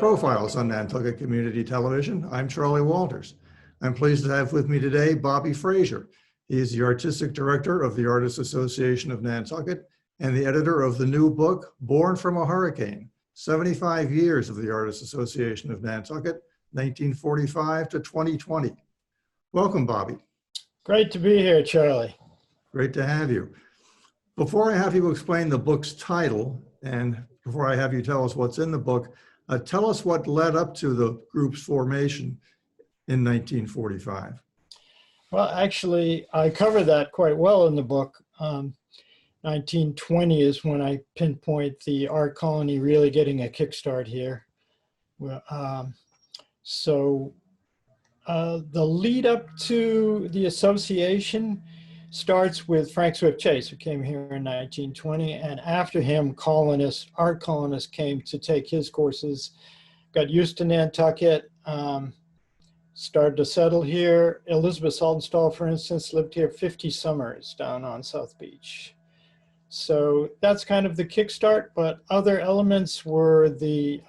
Profiles on Nantucket Community Television. I'm Charley Walters. I'm pleased to have with me today Bobby Frazier. He is the Artistic Director of the Artists Association of Nantucket and the editor of the new book, Born from a Hurricane, 75 Years of the Artists Association of Nantucket, 1945 to 2020. Welcome, Bobby. Great to be here, Charley. Great to have you. Before I have you explain the book's title, and before I have you tell us what's in the book, tell us what led up to the group's formation in 1945. Well, actually, I cover that quite well in the book. 1920 is when I pinpoint the art colony really getting a kickstart here. The lead up to the association starts with Frank Swift Chase, who came here in 1920, and after him, art colonists came to take his courses, got used to Nantucket, started to settle here. Elizabeth Saltonstall, for instance, lived here 50 summers down on South Beach. So that's kind of the kickstart, but other elements were the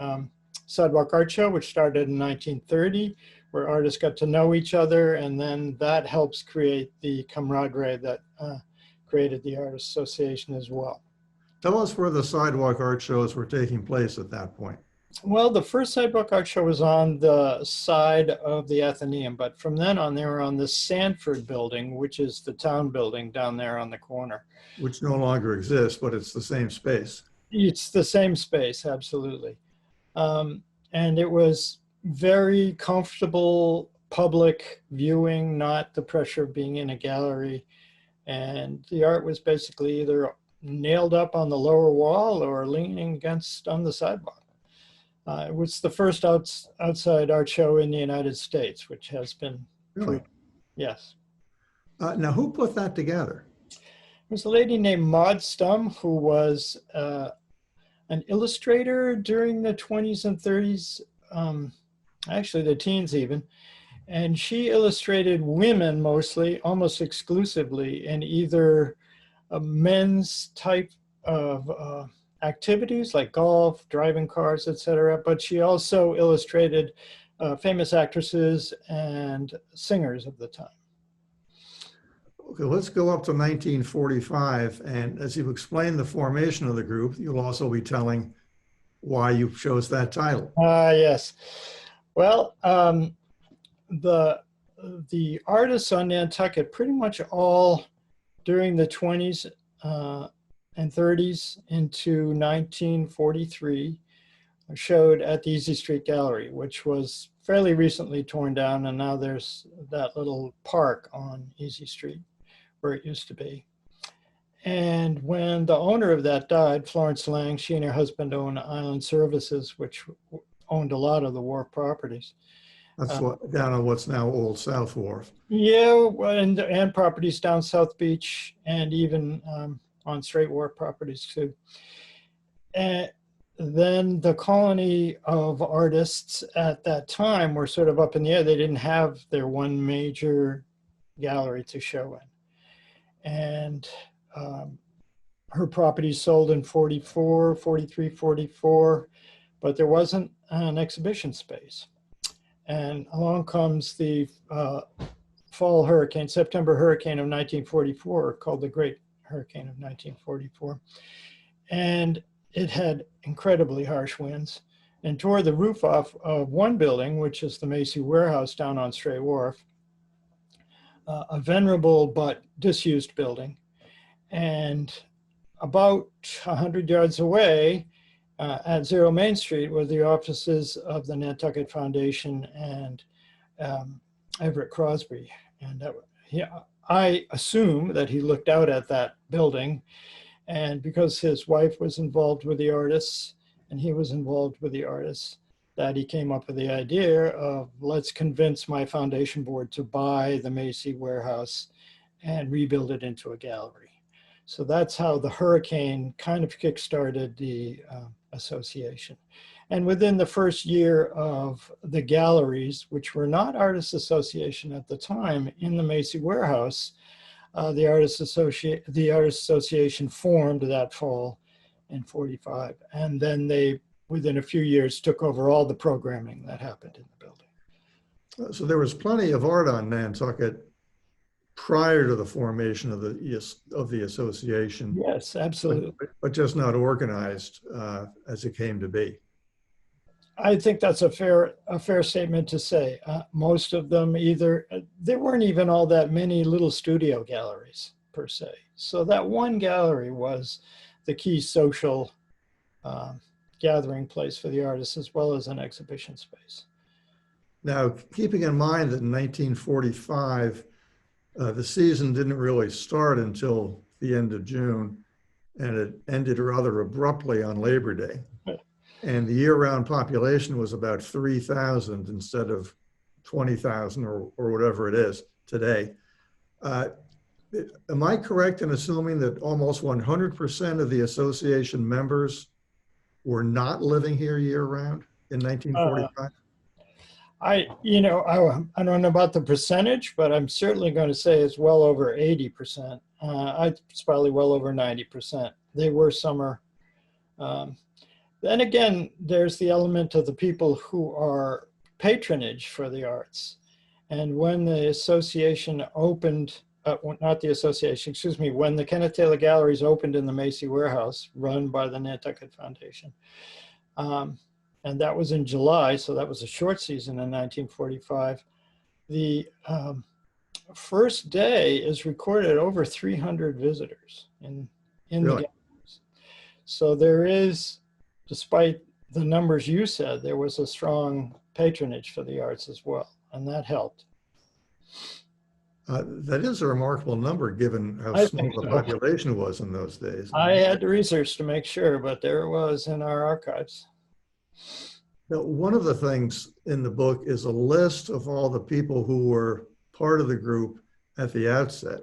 Sidewalk Art Show, which started in 1930, where artists got to know each other, and then that helps create the camaraderie that created the Artists Association as well. Tell us where the Sidewalk Art Shows were taking place at that point. Well, the first Sidewalk Art Show was on the side of the Athenaeum, but from then on they were on the Sanford building, which is the town building down there on the corner. Which no longer exists, but it's the same space. It's the same space, absolutely. And it was very comfortable public viewing, not the pressure of being in a gallery. And the art was basically either nailed up on the lower wall or leaning against on the sidewalk. It was the first outside art show in the United States, which has been Really? Yes. Now, who put that together? There was a lady named Maud Stum, who was an illustrator during the 20s and 30s, actually the teens even, and she illustrated women mostly, almost exclusively, in either a men's type of activities like golf, driving cars, etc. But she also illustrated famous actresses and singers of the time. Okay, let's go up to 1945, and as you explain the formation of the group, you'll also be telling why you chose that title. Yes. Well, the artists on Nantucket pretty much all during the 20s and 30s into 1943 showed at the Easy Street Gallery, which was fairly recently torn down, and now there's that little park on Easy Street where it used to be. And when the owner of that died, Florence Lang, she and her husband owned Island Services, which owned a lot of the wharf properties. That's down on what's now Old South Wharf. Yeah, and properties down South Beach, and even on Straight Wharf properties too. And then the colony of artists at that time were sort of up in the air. They didn't have their one major gallery to show in. And her properties sold in 44, 43, 44, but there wasn't an exhibition space. And along comes the fall hurricane, September hurricane of 1944, called the Great Hurricane of 1944. And it had incredibly harsh winds and tore the roof off of one building, which is the Macy Warehouse down on Stray Wharf, a venerable but disused building. And about 100 yards away, at Zero Main Street were the offices of the Nantucket Foundation and Everett Crosby. And I assume that he looked out at that building, and because his wife was involved with the artists and he was involved with the artists, that he came up with the idea of, let's convince my foundation board to buy the Macy Warehouse and rebuild it into a gallery. So that's how the hurricane kind of kickstarted the association. And within the first year of the galleries, which were not Artists Association at the time, in the Macy Warehouse, the Artists Association formed that fall in 45. And then they within a few years, took over all the programming that happened in the building. So there was plenty of art on Nantucket prior to the formation of the association, Yes, absolutely. but just not organized as it came to be. I think that's a fair statement to say. Most of them there weren't even all that many little studio galleries per se. So that one gallery was the key social gathering place for the artists, as well as an exhibition space. Now, keeping in mind that in 1945, the season didn't really start until the end of June, and it ended rather abruptly on Labor Day. And the year-round population was about 3,000 instead of 20,000 or whatever it is today. Am I correct in assuming that almost 100% of the association members were not living here year-round in 1945? I don't know about the percentage, but I'm certainly going to say it's well over 80%. It's probably well over 90%. They were summer. Then again, there's the element of the people who are patronage for the arts. And when the association opened, not the association, excuse me, when the Kenneth Taylor Galleries opened in the Macy Warehouse, run by the Nantucket Foundation, and that was in July, so that was a short season in 1945. The first day is recorded over 300 visitors in the galleries. So there is, despite the numbers you said, there was a strong patronage for the arts as well, and that helped. That is a remarkable number given how small the population was in those days. I had to research to make sure, but there it was in our archives. Now, one of the things in the book is a list of all the people who were part of the group at the outset.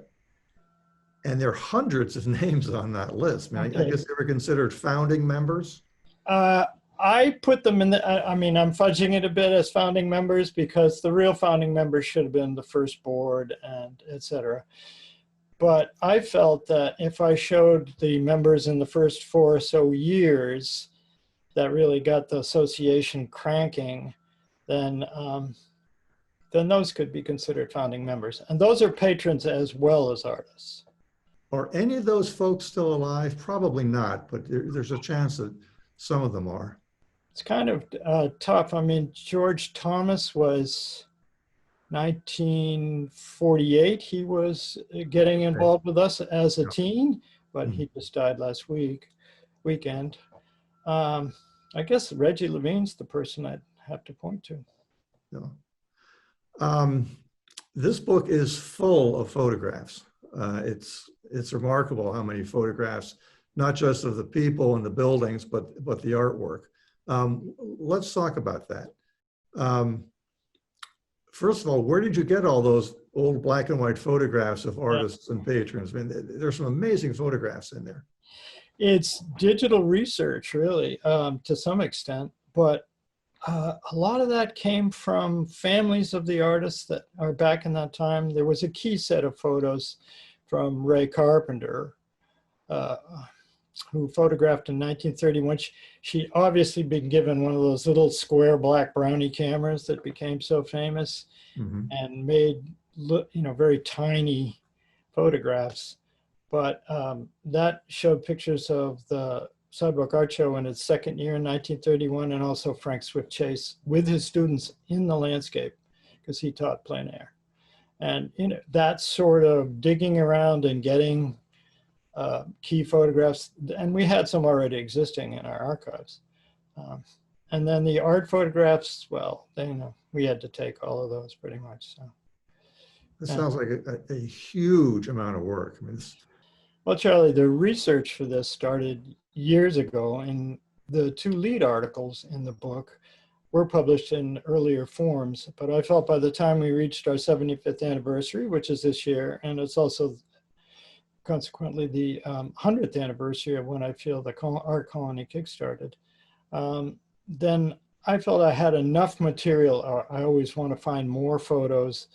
And there are hundreds of names on that list. I mean, I guess they were considered founding members. I put them in I'm fudging it a bit as founding members because the real founding members should have been the first board and et cetera. But I felt that if I showed the members in the first 4 or so years that really got the association cranking, then those could be considered founding members. And those are patrons as well as artists. Are any of those folks still alive? Probably not, but there's a chance that some of them are. It's kind of tough. I mean, George Thomas was 1948. He was getting involved with us as a teen, but he just died last weekend. I guess Reggie Levine's the person I'd have to point to. No. This book is full of photographs. It's remarkable how many photographs, not just of the people and the buildings, but the artwork. Let's talk about that. First of all, where did you get all those old black and white photographs of artists and patrons? I mean, there's some amazing photographs in there. It's digital research, really, to some extent, but a lot of that came from families of the artists that are back in that time. There was a key set of photos from Ray Carpenter, who photographed in 1931. She'd obviously been given one of those little square black brownie cameras that became so famous and made, very tiny photographs. But that showed pictures of the Sidewalk Art Show in its second year in 1931, and also Frank Swift Chase with his students in the landscape, because he taught plein air. And that sort of digging around and getting key photographs, and we had some already existing in our archives. And then the art photographs, well, we had to take all of those pretty much. So. It sounds like a huge amount of work. I mean, well, Charlie, the research for this started years ago, and the 2 lead articles in the book were published in earlier forms. But I felt by the time we reached our 75th anniversary, which is this year, and it's also consequently the 100th anniversary of when I feel the Art Colony kickstarted, then I felt I had enough material. I always want to find more photos,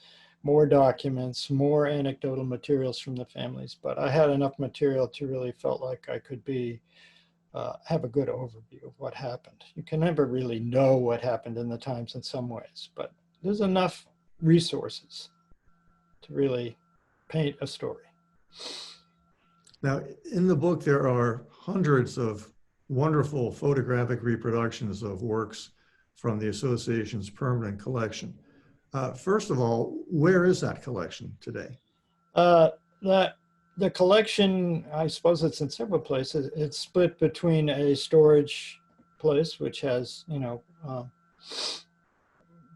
more documents, more anecdotal materials from the families, but I had enough material to really felt like I could be have a good overview of what happened. You can never really know what happened in the times in some ways, but there's enough resources to really paint a story. Now, in the book, there are hundreds of wonderful photographic reproductions of works from the association's permanent collection. First of all, where is that collection today? The collection, I suppose it's in several places. It's split between a storage place, which has,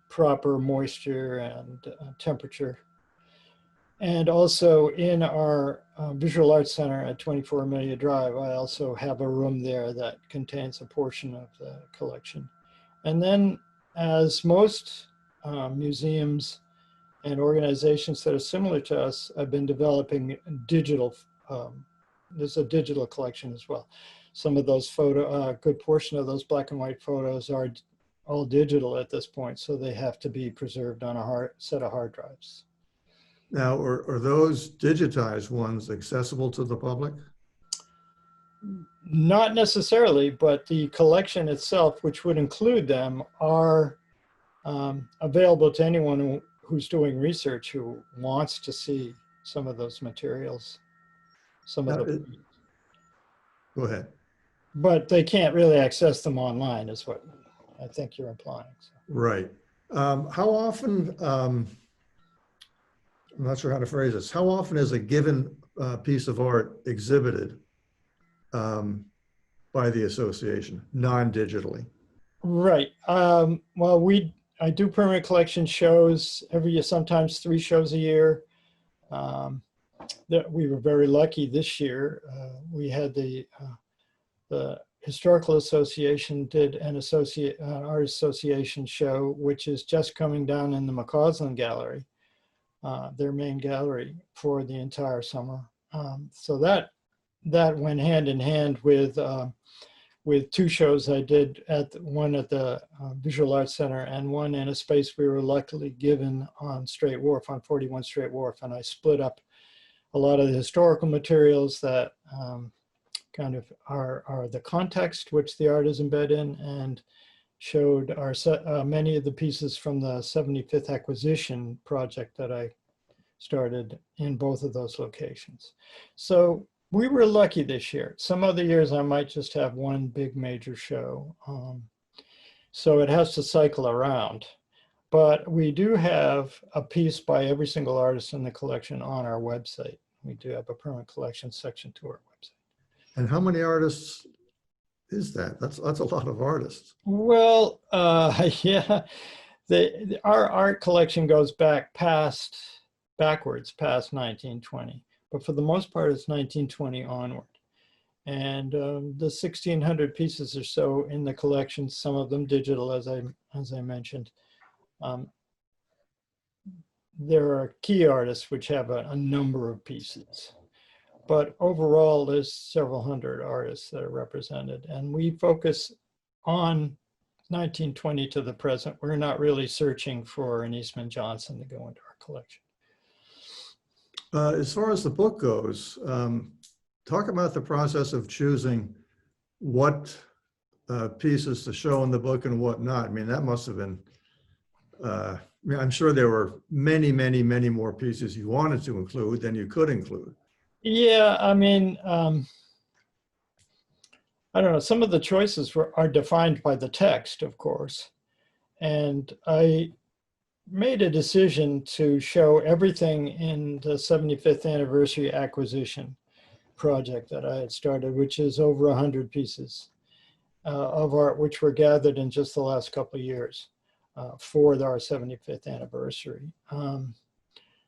proper moisture and temperature. And also in our Visual Arts Center at 24 Amelia Drive, I also have a room there that contains a portion of the collection. And then, as most museums and organizations that are similar to us have been developing digital, there's a digital collection as well. Some of those a good portion of those black and white photos are all digital at this point, so they have to be preserved on a set of hard drives. Now, are those digitized ones accessible to the public? Not necessarily, but the collection itself, which would include them, are available to anyone who's doing research who wants to see some of those materials. Go ahead. But they can't really access them online, is what I think you're implying. So. Right. How often, I'm not sure how to phrase this, how often is a given piece of art exhibited by the association, non-digitally? Right. Well, I do permanent collection shows every year, sometimes 3 shows a year. That we were very lucky this year. We had the Historical Association did an art association show, which is just coming down in the McCausland Gallery, their main gallery, for the entire summer. So that went hand in hand with 2 shows I did, one at the Visual Arts Center and one in a space we were luckily given on Straight Wharf, on 41 Straight Wharf. And I split up a lot of the historical materials that kind of are the context which the art is embedded in, and showed many of the pieces from the 75th acquisition project that I started in both of those locations. So we were lucky this year. Some other years I might just have one big major show. So it has to cycle around. But we do have a piece by every single artist in the collection on our website. We do have a permanent collection section to our website. And how many artists is that? That's a lot of artists. Well, yeah, our art collection goes backwards past 1920, but for the most part, it's 1920 onward. And the 1,600 pieces or so in the collection, some of them digital, as I mentioned. There are key artists which have a number of pieces. But overall, there's several hundred artists that are represented. And we focus on 1920 to the present. We're not really searching for an Eastman Johnson to go into our collection. As far as the book goes, talk about the process of choosing what pieces to show in the book and what not. I mean, that must have been, I'm sure there were many, many, many more pieces you wanted to include than you could include. Yeah, I mean, I don't know. Some of the choices are defined by the text, of course. And I made a decision to show everything in the 75th anniversary acquisition project that I had started, which is over 100 pieces of art, which were gathered in just the last couple of years for our 75th anniversary. And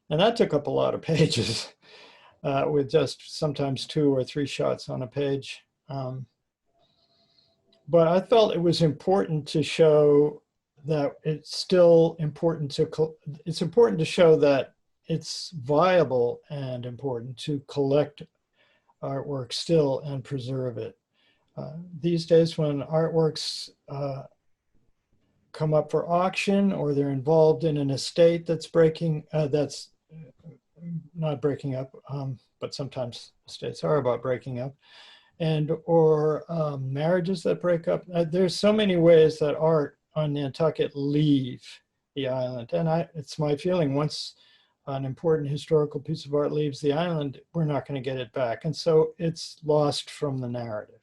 that took up a lot of pages. With just sometimes 2 or 3 shots on a page. But I felt it was important to show that it's still important to show that it's viable and important to collect artwork still and preserve it. These days when artworks come up for auction, or they're involved in an estate that's not breaking up, but sometimes estates are about breaking up. and or marriages that break up. There's so many ways that art on Nantucket leave the island. And it's my feeling once an important historical piece of art leaves the island, we're not going to get it back. And so it's lost from the narrative.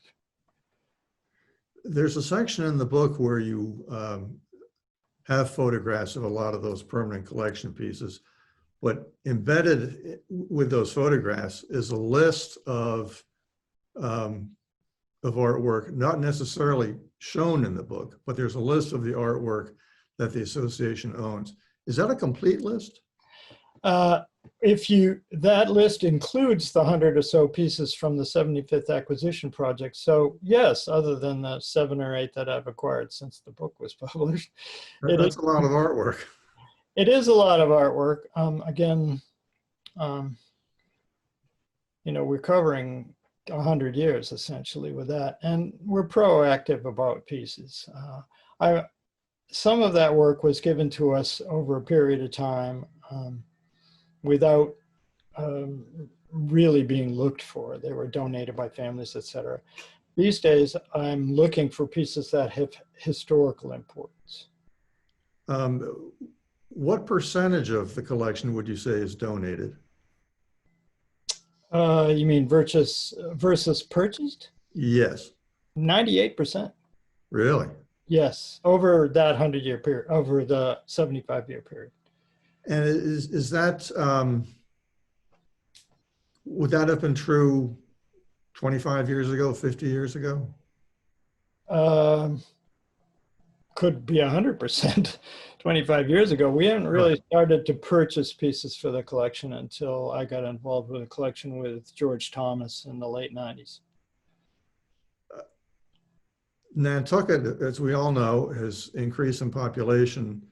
There's a section in the book where you have photographs of a lot of those permanent collection pieces, but embedded with those photographs is a list of artwork, not necessarily shown in the book, but there's a list of the artwork that the association owns. Is that a complete list? That list includes the 100 or so pieces from the 75th acquisition project. So yes, other than the 7 or 8 that I've acquired since the book was published. That's a lot of artwork. It is a lot of artwork. Again, we're covering 100 years essentially with that, and we're proactive about pieces. Some of that work was given to us over a period of time without really being looked for. They were donated by families, etc. These days, I'm looking for pieces that have historical importance. What percentage of the collection would you say is donated? You mean versus purchased? Yes. 98%. Really? Yes, over that 100-year period, over the 75-year period. And is that, would that have been true 25 years ago, 50 years ago? Could be 100%. 25 years ago, we hadn't really started to purchase pieces for the collection until I got involved with a collection with George Thomas in the late 90s. Nantucket, as we all know, has increased in population,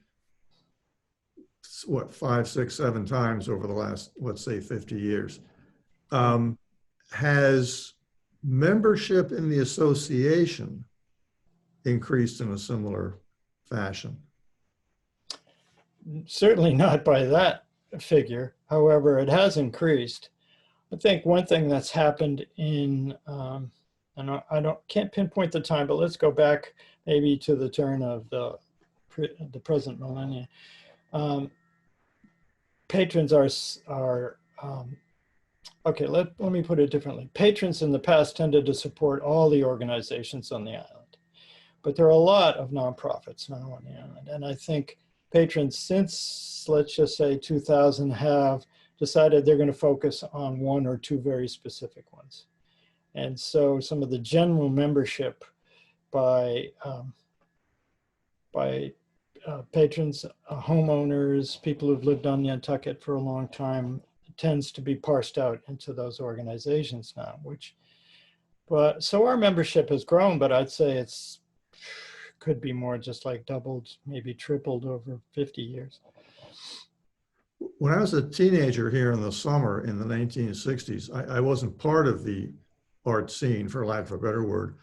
what, 5, 6, 7 times over the last, let's say, 50 years. Has membership in the association increased in a similar fashion? Certainly not by that figure. However, it has increased. I think one thing that's happened in, and can't pinpoint the time, but let's go back maybe to the turn of the present millennium. Patrons are okay, let me put it differently. Patrons in the past tended to support all the organizations on the island, but there are a lot of nonprofits now on the island. And I think patrons since, let's just say 2000, have decided they're going to focus on 1 or 2 very specific ones. And so some of the general membership by patrons, homeowners, people who've lived on Nantucket for a long time, tends to be parsed out into those organizations now, so our membership has grown, but I'd say could be more, just like doubled, maybe tripled over 50 years. When I was a teenager here in the summer in the 1960s, I wasn't part of the art scene, for lack of a better word,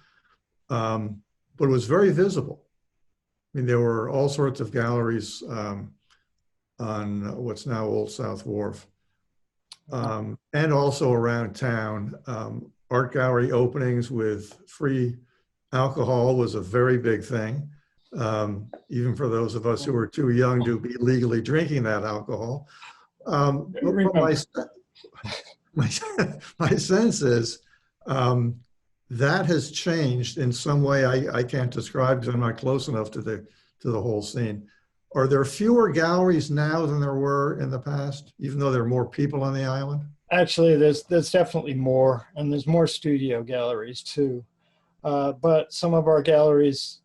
but it was very visible. I mean, there were all sorts of galleries on what's now Old South Wharf, and also around town. Art gallery openings with free alcohol was a very big thing, even for those of us who were too young to be legally drinking that alcohol. But my sense is that has changed in some way I can't describe because I'm not close enough to the whole scene. Are there fewer galleries now than there were in the past, even though there are more people on the island? Actually, there's definitely more, and there's more studio galleries too. But some of our galleries,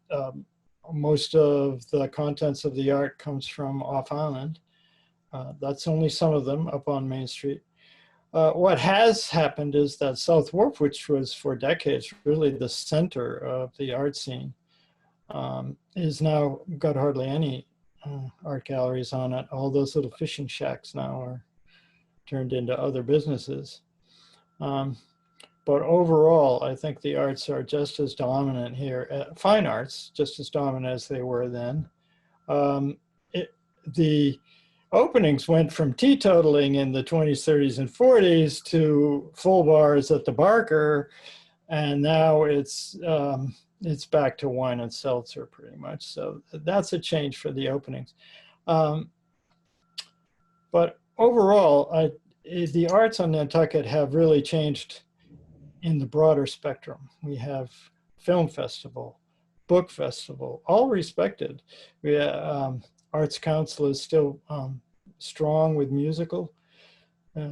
most of the contents of the art comes from off island. That's only some of them up on Main Street. What has happened is that South Wharf, which was for decades really the center of the art scene, is now got hardly any art galleries on it. All those little fishing shacks now are turned into other businesses. But overall, I think the arts are just as dominant here, fine arts, just as dominant as they were then. The openings went from teetotaling in the 20s, 30s, and 40s to full bars at the Barker And now it's back to wine and seltzer pretty much. So that's a change for the openings. But overall, the arts on Nantucket have really changed in the broader spectrum. We have film festival, book festival, all respected. Arts Council is still strong with musical.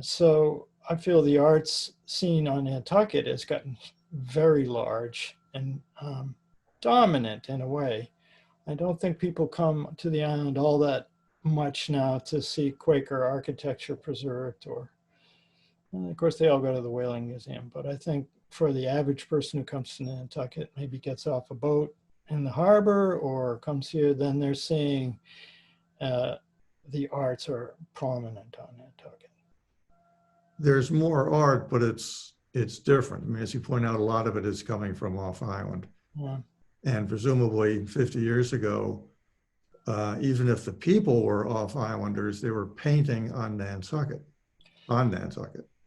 So I feel the arts scene on Nantucket has gotten very large and dominant in a way. I don't think people come to the island all that much now to see Quaker architecture preserved, or, and of course they all go to the Whaling Museum, but I think for the average person who comes to Nantucket, maybe gets off a boat in the harbor or comes here, then they're seeing the arts are prominent on Nantucket. There's more art, but it's different. I mean, as you point out, a lot of it is coming from off island. Yeah. And presumably 50 years ago, even if the people were off islanders, they were painting on Nantucket.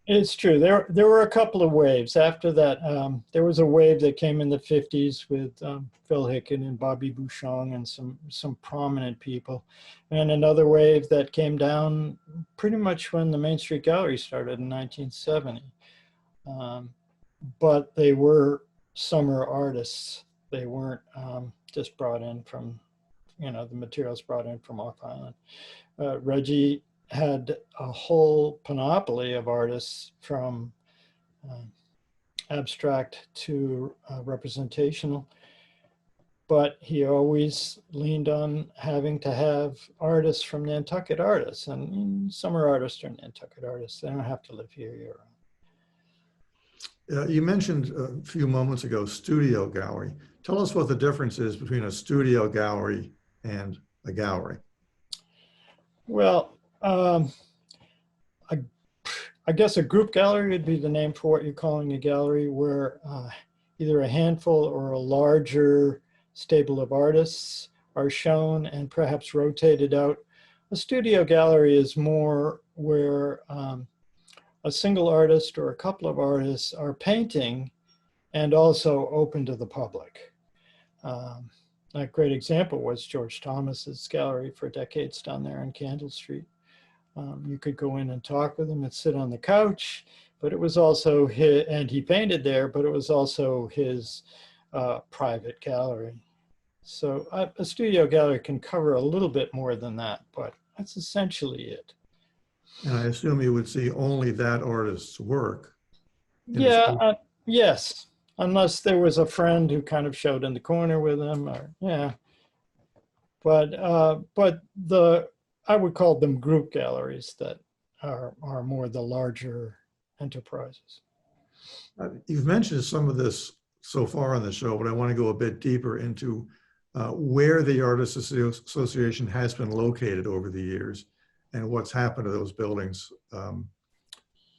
It's true. There were a couple of waves. After that, there was a wave that came in the 50s with Phil Hicken and Bobby Bouchon and some prominent people. And another wave that came down pretty much when the Main Street Gallery started in 1970. But they were summer artists. They weren't just brought in from, the materials brought in from off island. Reggie had a whole panoply of artists from abstract to representational, but he always leaned on having to have artists from Nantucket artists, and summer artists are Nantucket artists. They don't have to live here year round. You mentioned a few moments ago studio gallery. Tell us what the difference is between a studio gallery and a gallery. Well, I guess a group gallery would be the name for what you're calling a gallery, where either a handful or a larger stable of artists are shown and perhaps rotated out. A studio gallery is more where a single artist or a couple of artists are painting and also open to the public. A great example was George Thomas's gallery for decades down there on Candle Street. You could go in and talk with him and sit on the couch, but it was also his, and he painted there, but it was also his private gallery. So a studio gallery can cover a little bit more than that, but that's essentially it. And I assume you would see only that artist's work. Yeah, yes, unless there was a friend who kind of showed in the corner with him, or yeah. But I would call them group galleries that are more the larger enterprises. You've mentioned some of this so far on the show, but I want to go a bit deeper into where the Artists Association has been located over the years and what's happened to those buildings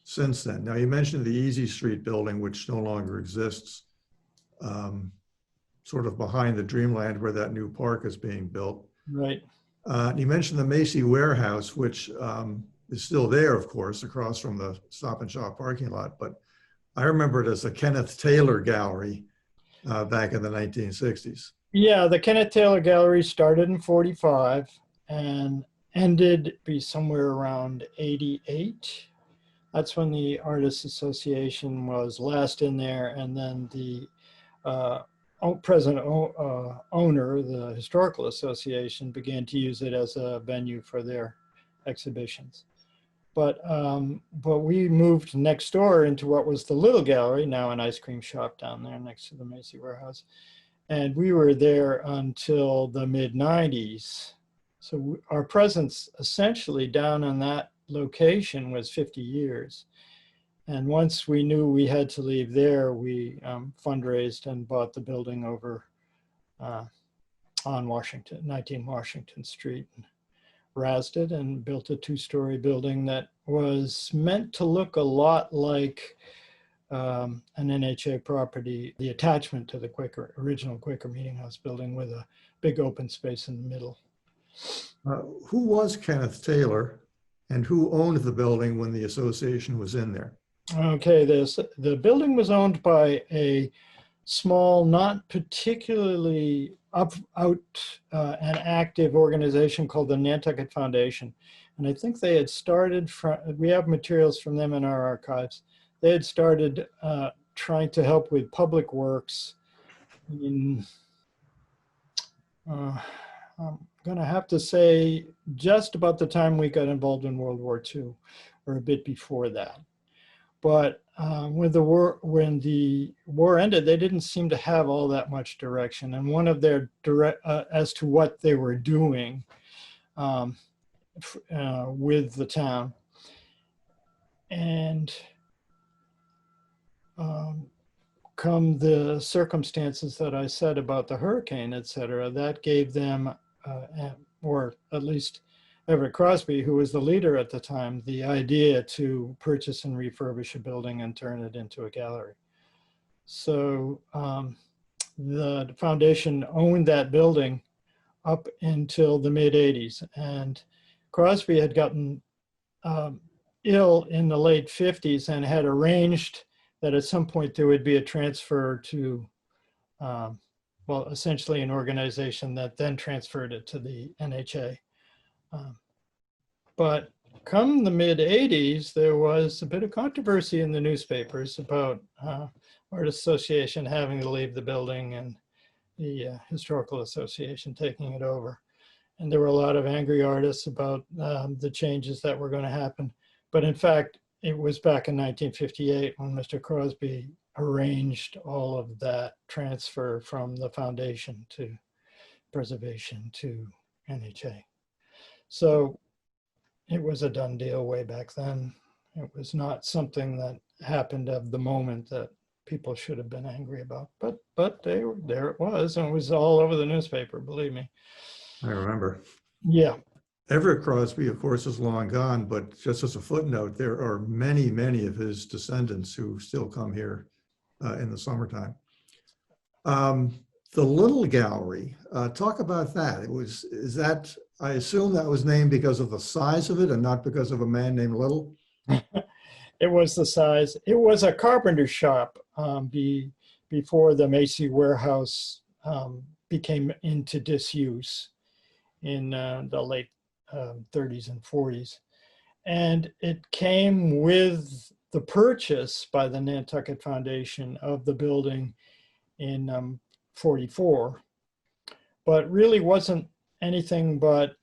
since then. Now, you mentioned the Easy Street building, which no longer exists, sort of behind the Dreamland where that new park is being built. Right. You mentioned the Macy Warehouse, which is still there, of course, across from the Stop and Shop parking lot. But I remember it as the Kenneth Taylor Gallery back in the 1960s. Yeah, the Kenneth Taylor Gallery started in 45 and ended be somewhere around 88. That's when the Artists Association was last in there, and then the present owner, the Historical Association, began to use it as a venue for their exhibitions. But we moved next door into what was the Little Gallery, now an ice cream shop down there next to the Macy Warehouse. And we were there until the mid-90s. So our presence essentially down on that location was 50 years. And once we knew we had to leave there, we fundraised and bought the building over on 19 Washington Street, and razzed it and built a 2-story building that was meant to look a lot like an NHA property, the attachment to the original Quaker Meeting House building with a big open space in the middle. Who was Kenneth Taylor and who owned the building when the association was in there? Okay, the building was owned by a small, not particularly out and active organization called the Nantucket Foundation. And I think they had started from, we have materials from them in our archives. They had started trying to help with public works in, I'm gonna have to say just about the time we got involved in World War II, or a bit before that. But when the war ended, they didn't seem to have all that much direction. And one of their as to what they were doing with the town, and come the circumstances that I said about the hurricane, et cetera, that gave them, or at least Everett Crosby, who was the leader at the time, the idea to purchase and refurbish a building and turn it into a gallery. So the foundation owned that building up until the mid 80s. And Crosby had gotten ill in the late 50s and had arranged that at some point there would be a transfer to, well, essentially an organization that then transferred it to the NHA. But come the mid 80s, there was a bit of controversy in the newspapers about Artists Association having to leave the building and the Historical Association taking it over. And there were a lot of angry artists about the changes that were going to happen. But in fact, it was back in 1958 when Mr. Crosby arranged all of that transfer from the foundation to preservation to NHA. So it was a done deal way back then. It was not something that happened of the moment that people should have been angry about. But there it was, and it was all over the newspaper, believe me. I remember. Yeah. Everett Crosby, of course, is long gone, but just as a footnote, there are many, many of his descendants who still come here in the summertime. The Little Gallery, talk about that. Is that, I assume that was named because of the size of it and not because of a man named Little? It was the size. It was a carpenter shop before the Macy warehouse became into disuse in the late 30s and 40s. And it came with the purchase by the Nantucket Foundation of the building in 44, but really wasn't anything but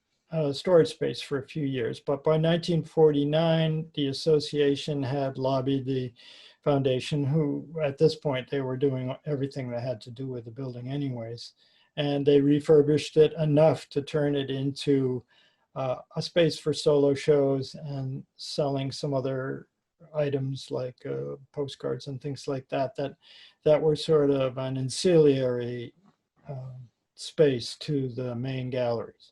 storage space for a few years. But by 1949, the association had lobbied the foundation, who at this point, they were doing everything that had to do with the building anyways. And they refurbished it enough to turn it into a space for solo shows and selling some other items like postcards and things like that, that were sort of an ancillary space to the main galleries.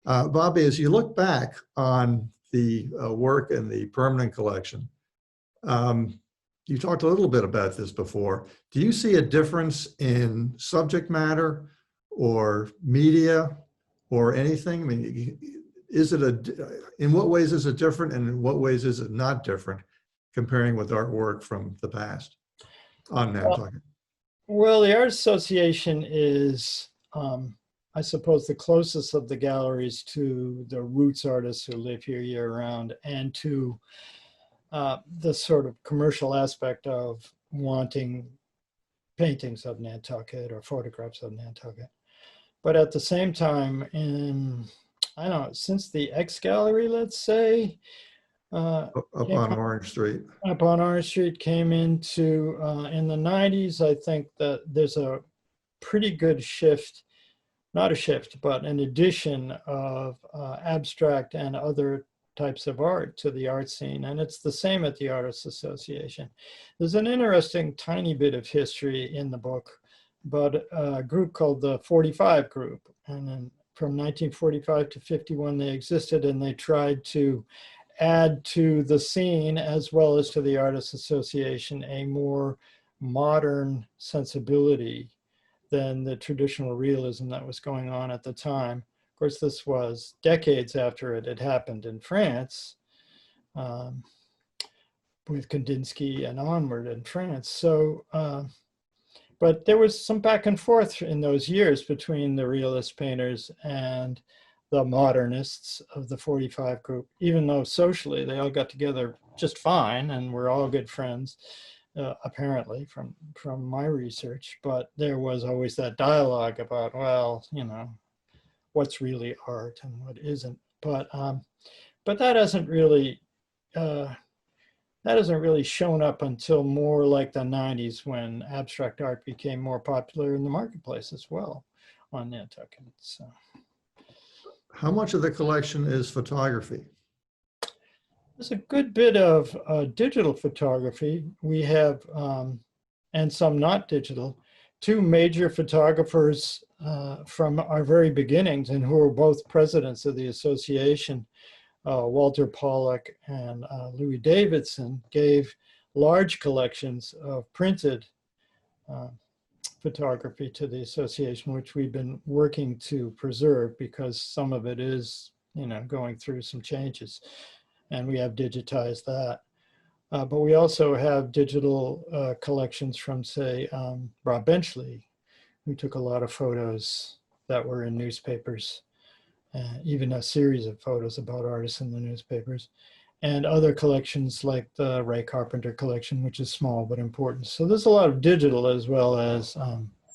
Bobby, as you look back on the work in the permanent collection, you talked a little bit about this before. Do you see a difference in subject matter or media or anything? I mean, is it in what ways is it different and in what ways is it not different comparing with artwork from the past on Nantucket? Well, the Artists Association is, I suppose, the closest of the galleries to the roots artists who live here year round and to the sort of commercial aspect of wanting paintings of Nantucket or photographs of Nantucket. But at the same time, I don't know, since the X Gallery, let's say, Up on Orange Street. Up on Orange Street came into in the 90s, I think that there's a pretty good shift, not a shift, but an addition of abstract and other types of art to the art scene. And it's the same at the Artists Association. There's an interesting tiny bit of history in the book about a group called the 45 Group. And then from 1945 to 51, they existed, and they tried to add to the scene as well as to the Artists Association a more modern sensibility than the traditional realism that was going on at the time. Of course, this was decades after it had happened in France. with Kandinsky and onward in France. So, but there was some back and forth in those years between the realist painters and the modernists of the 45 group, even though socially they all got together just fine and we're all good friends, apparently from my research. But there was always that dialogue about, well, you know, what's really art and what isn't. But that hasn't really shown up until more like the 90s, when abstract art became more popular in the marketplace as well on Nantucket. So. How much of the collection is photography? There's a good bit of digital photography. We have, and some not digital, two major photographers from our very beginnings, and who were both presidents of the association, Walter Pollack and Louis Davidson, gave large collections of printed photography to the association, which we've been working to preserve because some of it is, you know, going through some changes, and we have digitized that. But we also have digital collections from, say, Rob Benchley, who took a lot of photos that were in newspapers, even a series of photos about artists in the newspapers, and other collections like the Ray Carpenter collection, which is small but important. So there's a lot of digital as well as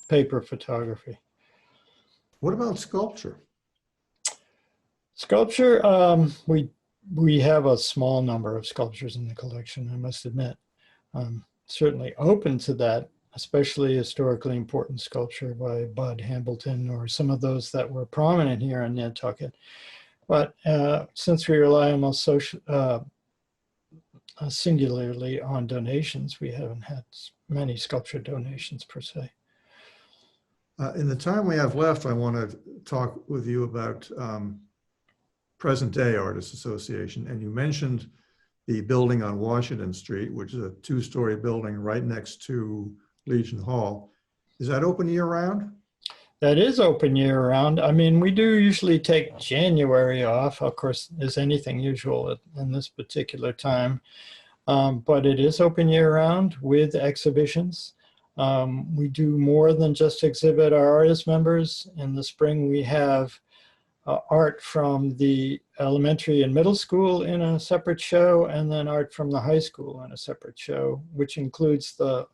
paper photography. What about sculpture? Sculpture, we have a small number of sculptures in the collection, I must admit. Certainly open to that, especially historically important sculpture by Bud Hambleton or some of those that were prominent here in Nantucket. But since we rely almost singularly on donations, we haven't had many sculpture donations per se. In the time we have left, I want to talk with you about present day Artists Association. And you mentioned the building on Washington Street, which is a two-story building right next to Legion Hall. Is that open year round? That is open year round. I mean, we do usually take January off. Of course, is anything usual in this particular time, but it is open year round with exhibitions. We do more than just exhibit our artist members. In the spring, we have art from the elementary and middle school in a separate show, and then art from the high school in a separate show, which includes the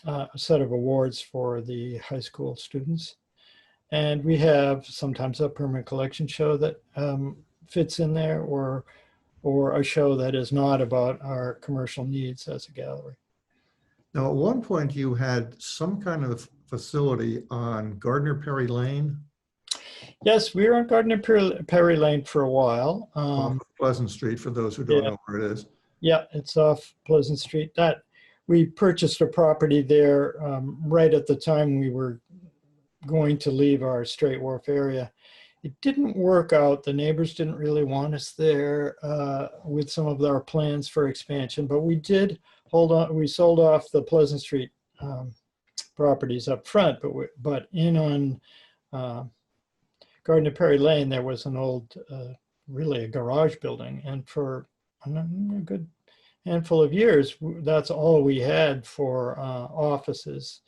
a set of awards for the high school students. And we have sometimes a permanent collection show that fits in there, or a show that is not about our commercial needs as a gallery. Now, at one point you had some kind of facility on Gardner Perry Lane. Yes, we were on Gardner Perry Lane for a while. Off of Pleasant Street, for those who don't know where it is. Yeah, it's off Pleasant Street. That we purchased a property there right at the time we were going to leave our Straight Wharf area. It didn't work out. The neighbors didn't really want us there with some of our plans for expansion, but we did hold on. We sold off the Pleasant Street properties up front, but in on Gardner Perry Lane, there was an old, really a garage building, and for a good handful of years, that's all we had for offices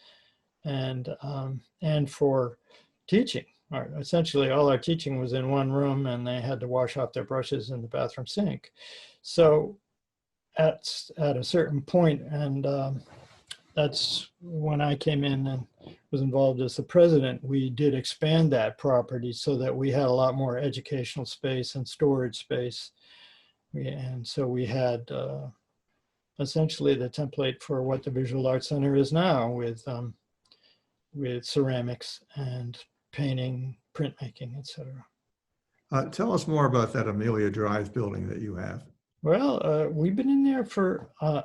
and for teaching. Essentially, all our teaching was in one room, and they had to wash off their brushes in the bathroom sink. So at a certain point, and that's when I came in and was involved as the president, we did expand that property so that we had a lot more educational space and storage space. And so we had essentially the template for what the Visual Arts Center is now, with ceramics and painting, printmaking, etc. Tell us more about that Amelia Drive building that you have. Well, we've been in there for a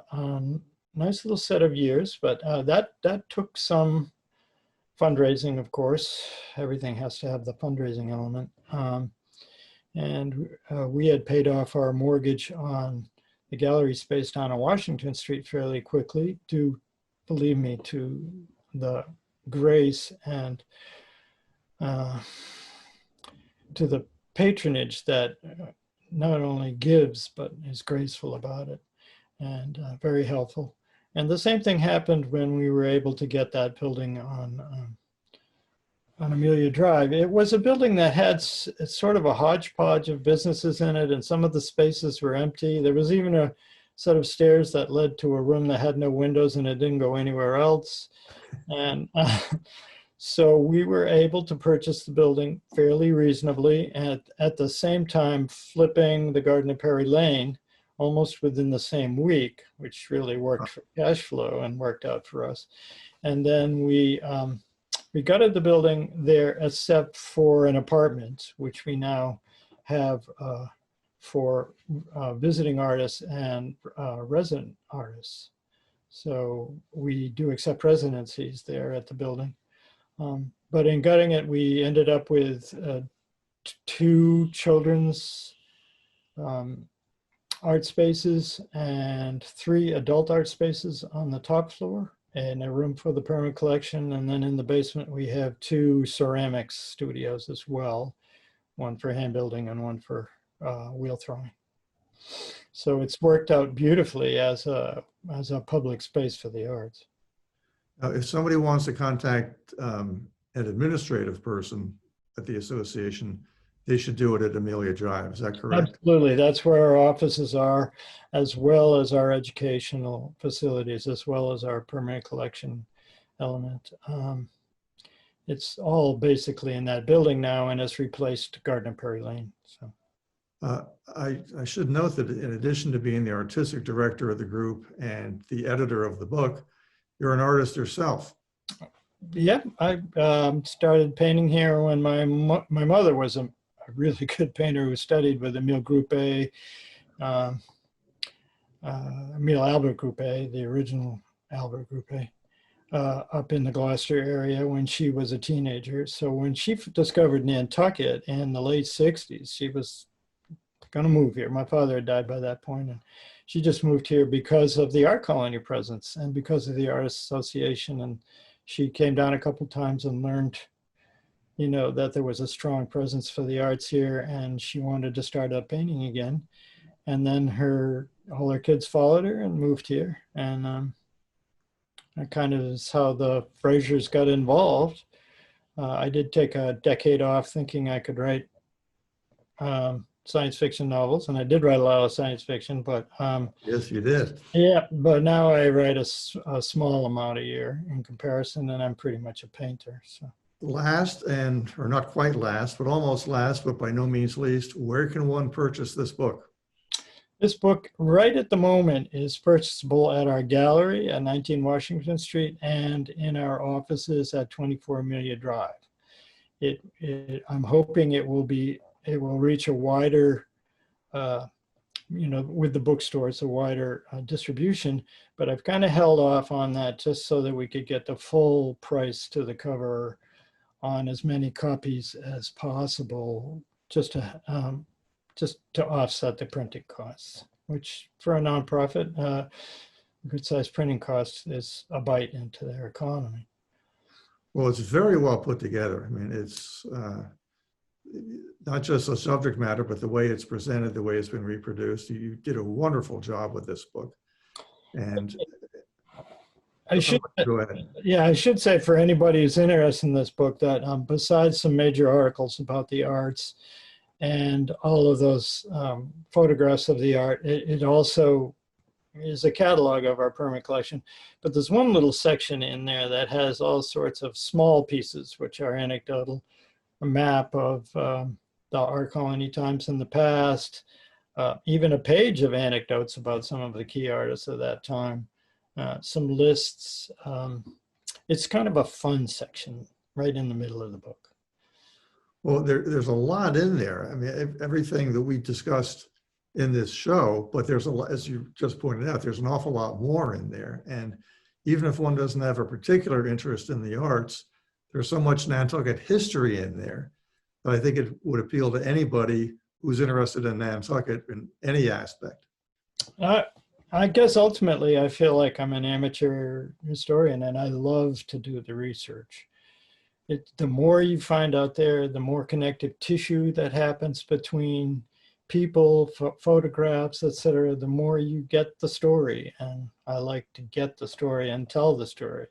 nice little set of years, but that took some fundraising, of course. Everything has to have the fundraising element. And we had paid off our mortgage on the gallery space down on Washington Street fairly quickly, due, believe me, to the grace and to the patronage that not only gives, but is graceful about it. very helpful. And the same thing happened when we were able to get that building on Amelia Drive. It was a building that had sort of a hodgepodge of businesses in it, and some of the spaces were empty. There was even a set of stairs that led to a room that had no windows and it didn't go anywhere else. And so we were able to purchase the building fairly reasonably, and at the same time flipping the Garden of Perry Lane almost within the same week, which really worked for cash flow and worked out for us. And then we gutted the building there except for an apartment, which we now have for visiting artists and resident artists. So we do accept residencies there at the building. But in gutting it, we ended up with 2 children's art spaces and 3 adult art spaces on the top floor, and a room for the permanent collection. And then in the basement, we have 2 ceramics studios as well, one for hand building and one for wheel throwing. So it's worked out beautifully as a public space for the arts. Now, if somebody wants to contact an administrative person at the association, they should do it at Amelia Drive. Is that correct? Absolutely. That's where our offices are, as well as our educational facilities, as well as our permanent collection element. It's all basically in that building now, and it's replaced Garden of Perry Lane. So. I should note that in addition to being the artistic director of the group and the editor of the book, you're an artist yourself. Yeah, I started painting here when my mother was a really good painter who studied with Emile Groupé, Emile Albert Groupé, the original Albert Groupé, up in the Gloucester area when she was a teenager. So when she discovered Nantucket in the late 60s, she was going to move here. My father had died by that point, and she just moved here because of the art colony presence and because of the Artists Association. And she came down a couple times and learned, you know, that there was a strong presence for the arts here, and she wanted to start up painting again. And then all her kids followed her and moved here. And that kind of is how the Fraziers got involved. I did take a decade off thinking I could write science fiction novels, and I did write a lot of science fiction, but yes, you did. Yeah, but now I write a small amount a year in comparison, and I'm pretty much a painter. So Last, or not quite last, but almost last, but by no means least, where can one purchase this book? This book right at the moment is purchasable at our gallery at 19 Washington Street and in our offices at 24 Amelia Drive. I'm hoping it will reach a wider, with the bookstores, a wider distribution, but I've kind of held off on that just so that we could get the full price to the cover on as many copies as possible, just to offset the printing costs, which for a nonprofit, good sized printing cost is a bite into their economy. Well, it's very well put together. I mean, it's not just the subject matter, but the way it's presented, the way it's been reproduced. You did a wonderful job with this book. And I should, go ahead. Yeah, I should say for anybody who's interested in this book that besides some major articles about the arts and all of those photographs of the art, it also is a catalog of our permanent collection. But there's one little section in there that has all sorts of small pieces, which are anecdotal, a map of the art colony times in the past, even a page of anecdotes about some of the key artists of that time, some lists. It's kind of a fun section right in the middle of the book. Well, there's a lot in there. I mean, everything that we discussed in this show, but there's a lot, as you just pointed out, there's an awful lot more in there. And even if one doesn't have a particular interest in the arts, there's so much Nantucket history in there that I think it would appeal to anybody who's interested in Nantucket in any aspect. I guess ultimately I feel like I'm an amateur historian, and I love to do the research. The more you find out there, the more connective tissue that happens between people, photographs, etc., the more you get the story. And I like to get the story and tell the story.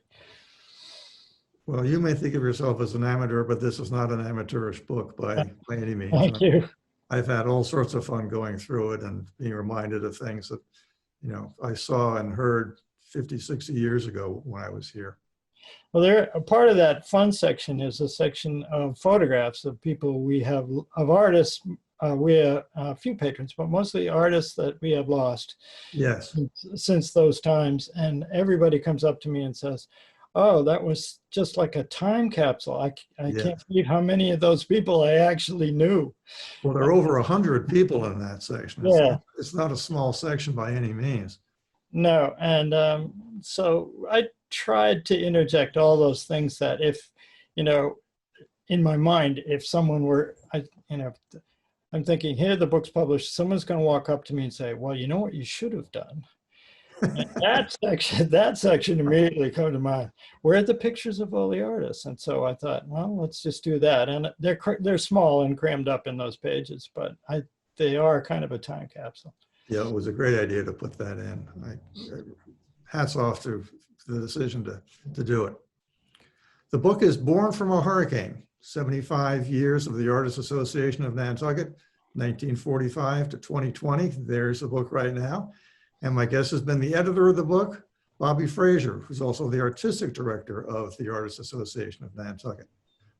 Well, you may think of yourself as an amateur, but this is not an amateurish book by any means. Thank you. I've had all sorts of fun going through it and being reminded of things that, I saw and heard 50, 60 years ago when I was here. Well, a part of that fun section is a section of photographs of people we have, of artists. We have a few patrons, but mostly artists that we have lost. Yes. Since those times. And everybody comes up to me and says, oh, that was just like a time capsule. I can't believe how many of those people I actually knew. Well, there are over 100 people in that section. It's not a small section by any means. No, and so I tried to interject all those things that if, in my mind, if someone were, I'm thinking, here the book's published, someone's going to walk up to me and say, well, you know what you should have done? And that section immediately come to mind. Where are the pictures of all the artists? And so I thought, well, let's just do that. And they're small and crammed up in those pages, but they are kind of a time capsule. Yeah, it was a great idea to put that in. Hats off to the decision to do it. The book is Born from a Hurricane, 75 Years of the Artists Association of Nantucket, 1945 to 2020. There's the book right now. And my guest has been the editor of the book, Bobby Frazier, who's also the artistic director of the Artists Association of Nantucket.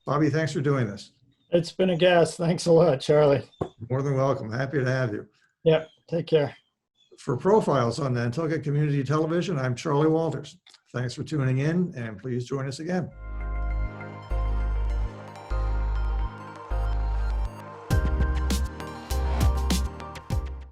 Bobby, thanks for doing this. It's been a gas. Thanks a lot, Charlie. More than welcome. Happy to have you. Yeah, take care. For Profiles on Nantucket Community Television, I'm Charley Walters. Thanks for tuning in, and please join us again.